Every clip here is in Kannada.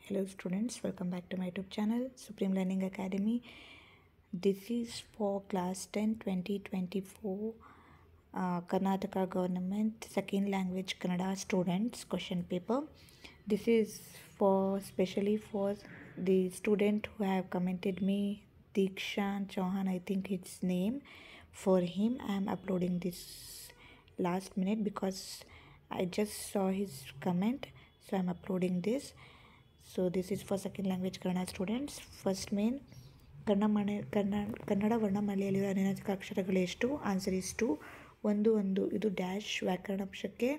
Hello students, welcome back to my YouTube channel Supreme Learning Academy. This is for class 10 2024 Karnataka government second language Kannada students question paper. This is for specially for the student who have commented me, Dikshan Chauhan, I think his name. For him I am uploading this last minute because I just saw his comment, so I am uploading this. So this is for second language Kannada students. First main Kannada ವರ್ಣಮಾಲೆಯಲ್ಲಿರುವ ಅನಿರ್ಣಾಯಕ ಅಕ್ಷರಗಳು ಎಷ್ಟು? Answer is 2. ಒಂದು ಇದು ಡ್ಯಾಶ್ ವ್ಯಾಕರಣಾಂಶಕ್ಕೆ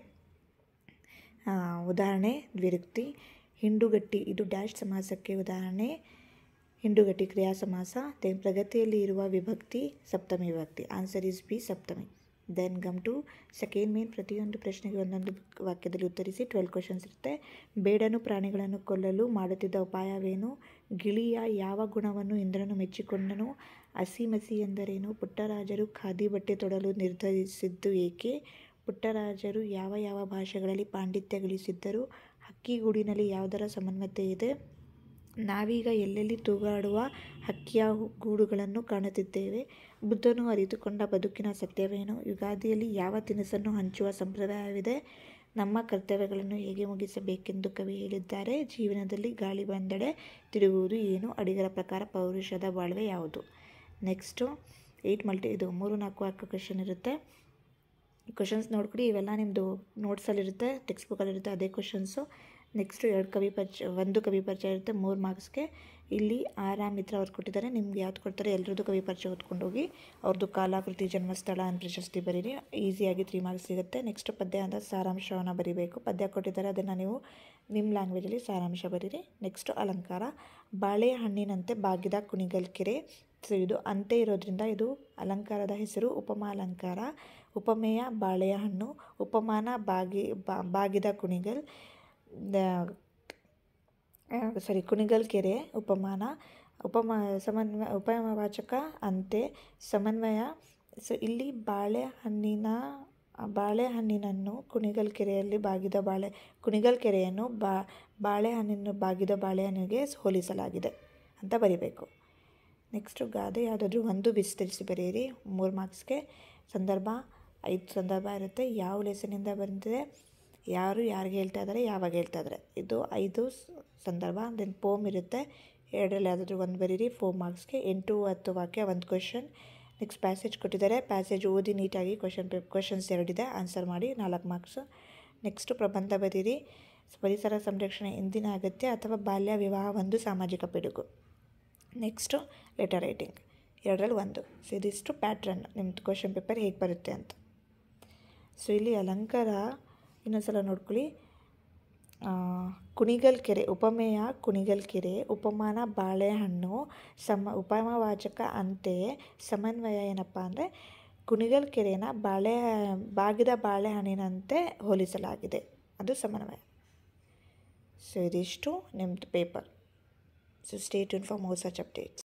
ಉದಾಹರಣೆ ದ್ವಿರುಕ್ತಿ. ಹಿಂಡುಗಟ್ಟಿ ಇದು ಡ್ಯಾಶ್ ಸಮಾಸಕ್ಕೆ ಉದಾಹರಣೆ ಹಿಂಡುಗಟ್ಟಿ ಕ್ರಿಯಾ ಸಮಾಸ. ದೆನ್ ಪ್ರಗತಿಯಲ್ಲಿ ಇರುವ ವಿಭಕ್ತಿ ಸಪ್ತಮಿ ವಿಭಕ್ತಿ. Answer is be saptami. Then come to second main ಪ್ರತಿಯೊಂದು ಪ್ರಶ್ನೆಗೆ ಒಂದೊಂದು ವಾಕ್ಯದಲ್ಲಿ ಉತ್ತರಿಸಿ. 12 ಕ್ವಶನ್ಸ್ ಇರುತ್ತೆ. ಬೇಡನು ಪ್ರಾಣಿಗಳನ್ನು ಕೊಲ್ಲಲು ಮಾಡುತ್ತಿದ್ದ ಉಪಾಯವೇನು? ಗಿಳಿಯ ಯಾವ ಗುಣವನ್ನು ಇಂದ್ರನು ಮೆಚ್ಚಿಕೊಂಡನು? ಹಸಿಮಸಿ ಎಂದರೇನು? ಪುಟ್ಟರಾಜರು ಖಾದಿ ಬಟ್ಟೆ ತೊಡಲು ನಿರ್ಧರಿಸಿದ್ದು ಏಕೆ? ಪುಟ್ಟರಾಜರು ಯಾವ ಯಾವ ಭಾಷೆಗಳಲ್ಲಿ ಪಾಂಡಿತ್ಯ ಗಳಿಸಿದ್ದರು? ಹಕ್ಕಿಗೂಡಿನಲ್ಲಿ ಯಾವುದರ ಸಮನ್ವಯತೆ ಇದೆ? ನಾವೀಗ ಎಲ್ಲೆಲ್ಲಿ ತೂಗಾಡುವ ಹಕ್ಕಿಯ ಗೂಡುಗಳನ್ನು ಕಾಣುತ್ತಿದ್ದೇವೆ? ಬುದ್ಧನು ಅರಿತುಕೊಂಡ ಬದುಕಿನ ಸತ್ಯವೇನು? ಯುಗಾದಿಯಲ್ಲಿ ಯಾವ ತಿನಿಸನ್ನು ಹಂಚುವ ಸಂಪ್ರದಾಯವಿದೆ? ನಮ್ಮ ಕರ್ತವ್ಯಗಳನ್ನು ಹೇಗೆ ಮುಗಿಸಬೇಕೆಂದು ಕವಿ ಹೇಳಿದ್ದಾರೆ? ಜೀವನದಲ್ಲಿ ಗಾಳಿ ಬಂದೆಡೆ ತಿರುಗುವುದು ಏನು? ಅಡಿಗರ ಪ್ರಕಾರ ಪೌರುಷದ ಬಾಳ್ವೆ ಯಾವುದು? ನೆಕ್ಸ್ಟು 8 ಇದು 3-4 ಕ್ವೆಶನ್ ಇರುತ್ತೆ. ಕ್ವಶನ್ಸ್ ನೋಡ್ಕೊಡಿ. ಇವೆಲ್ಲ ನಿಮ್ಮದು ನೋಟ್ಸಲ್ಲಿರುತ್ತೆ, ಟೆಕ್ಸ್ಟ್ ಬುಕ್ಕಲ್ಲಿರುತ್ತೆ ಅದೇ ಕ್ವಶನ್ಸು. ನೆಕ್ಸ್ಟು 1 ಕವಿ ಪರಿಚಯ ಇರುತ್ತೆ 3 ಮಾರ್ಕ್ಸ್ಗೆ. ಇಲ್ಲಿ ಆರಾಮ್ ಮಿತ್ರ ಅವ್ರು ಕೊಟ್ಟಿದ್ದಾರೆ. ನಿಮ್ಗೆ ಯಾವ್ದು ಕೊಡ್ತಾರೆ ಎಲ್ಲರದ್ದು ಕವಿ ಪರಿಚಯ ಓದ್ಕೊಂಡು ಹೋಗಿ. ಅವ್ರದ್ದು ಕಾಲಾಕೃತಿ ಜನ್ಮಸ್ಥಳ ಅಂತ ಪ್ರಶಸ್ತಿ ಬರೀರಿ. ಈಸಿಯಾಗಿ 3 ಮಾರ್ಕ್ಸ್ ಸಿಗುತ್ತೆ. ನೆಕ್ಸ್ಟ್ ಪದ್ಯ ಅಂತ ಸಾರಾಂಶವನ್ನು ಬರೀಬೇಕು. ಪದ್ಯ ಕೊಟ್ಟಿದ್ದಾರೆ, ಅದನ್ನು ನೀವು ನಿಮ್ಮ ಲ್ಯಾಂಗ್ವೇಜಲ್ಲಿ ಸಾರಾಂಶ ಬರೀರಿ. ನೆಕ್ಸ್ಟು ಅಲಂಕಾರ. ಬಾಳೆಹಣ್ಣಿನಂತೆ ಬಾಗಿದ ಕುಣಿಗಲ್ ಕೆರೆ. ಸೊ ಇದು ಅಂತೆ ಇರೋದ್ರಿಂದ ಇದು ಅಲಂಕಾರದ ಹೆಸರು ಉಪಮಾ ಅಲಂಕಾರ. ಉಪಮೇಯ ಬಾಳೆಯ ಹಣ್ಣು, ಉಪಮಾನ ಬಾಗಿದ ಕುಣಿಗಲ್ ಕುಣಿಗಲ್ ಕೆರೆ ಉಪಮಾನ. ಉಪಮವಾಚಕ ಅಂತೆ, ಸಮನ್ವಯ. ಸೊ ಇಲ್ಲಿ ಬಾಳೆಹಣ್ಣಿನನ್ನು ಕುಣಿಗಲ್ ಕೆರೆಯಲ್ಲಿ ಕುಣಿಗಲ್ ಕೆರೆಯನ್ನು ಬಾಳೆಹಣ್ಣಿನ ಬಾಗಿದ ಬಾಳೆಹಣ್ಣಿಗೆ ಹೋಲಿಸಲಾಗಿದೆ ಅಂತ ಬರಿಬೇಕು. ನೆಕ್ಸ್ಟು ಗಾದೆ ಯಾವುದಾದ್ರೂ ಒಂದು ವಿಸ್ತರಿಸಿ ಬರೆಯಿರಿ 3 ಮಾರ್ಕ್ಸ್ಗೆ. ಸಂದರ್ಭ 5 ಸಂದರ್ಭ ಇರುತ್ತೆ. ಯಾವ ಲೆಸನಿಂದ ಬಂದಿದೆ, ಯಾರು ಯಾರಿಗೆ ಹೇಳ್ತಾ ಇದ್ದಾರೆ, ಯಾವಾಗ ಹೇಳ್ತಾ ಇದ್ದಾರೆ, ಇದು 5 ಸಂದರ್ಭ. ದೆನ್ ಪೋಮ್ ಇರುತ್ತೆ. 2ರಲ್ಲಿ ಯಾವುದಾದ್ರೂ ಒಂದು ಬರೀರಿ 4 ಮಾರ್ಕ್ಸ್ಗೆ. 8-10 ವಾಕ್ಯ 1 ಕ್ವಶನ್. ನೆಕ್ಸ್ಟ್ ಪ್ಯಾಸೇಜ್ ಕೊಟ್ಟಿದ್ದಾರೆ. ಪ್ಯಾಸೇಜ್ ಓದಿ ನೀಟಾಗಿ ಕ್ವಶನ್ಸ್ 2 ಇದೆ, ಆನ್ಸರ್ ಮಾಡಿ 4 ಮಾರ್ಕ್ಸು. ನೆಕ್ಸ್ಟು ಪ್ರಬಂಧ ಬರೀರಿ. ಪರಿಸರ ಸಂರಕ್ಷಣೆ ಇಂದಿನ ಅಗತ್ಯ ಅಥವಾ ಬಾಲ್ಯ ವಿವಾಹ ಒಂದು ಸಾಮಾಜಿಕ ಪಿಡುಗು. ನೆಕ್ಸ್ಟು ಲೆಟರ್ ರೈಟಿಂಗ್ 2ರಲ್ಲಿ 1. ಸೊ ಇದಿಷ್ಟು ಪ್ಯಾಟ್ರನ್ ನಿಮ್ಮದು ಕ್ವಶನ್ ಪೇಪರ್ ಹೇಗೆ ಬರುತ್ತೆ ಅಂತ. ಸೊ ಇಲ್ಲಿ ಅಲಂಕಾರ ಇನ್ನೊಂದ್ಸಲ ನೋಡ್ಕೊಳ್ಳಿ. ಕುಣಿಗಲ್ ಕೆರೆ ಉಪಮೇಯ ಕುಣಿಗಲ್ ಕೆರೆ, ಉಪಮಾನ ಬಾಳೆಹಣ್ಣು, ಉಪಮವಾಚಕ ಅಂತೆ, ಸಮನ್ವಯ ಏನಪ್ಪ ಅಂದರೆ ಕುಣಿಗಲ್ ಕೆರೆನ ಬಾಗಿದ ಬಾಳೆಹಣ್ಣಿನಂತೆ ಹೋಲಿಸಲಾಗಿದೆ, ಅದು ಸಮನ್ವಯ. ಸೊ ಇದಿಷ್ಟು ನಿಮ್ಮದು paper. So stay tuned for more such updates.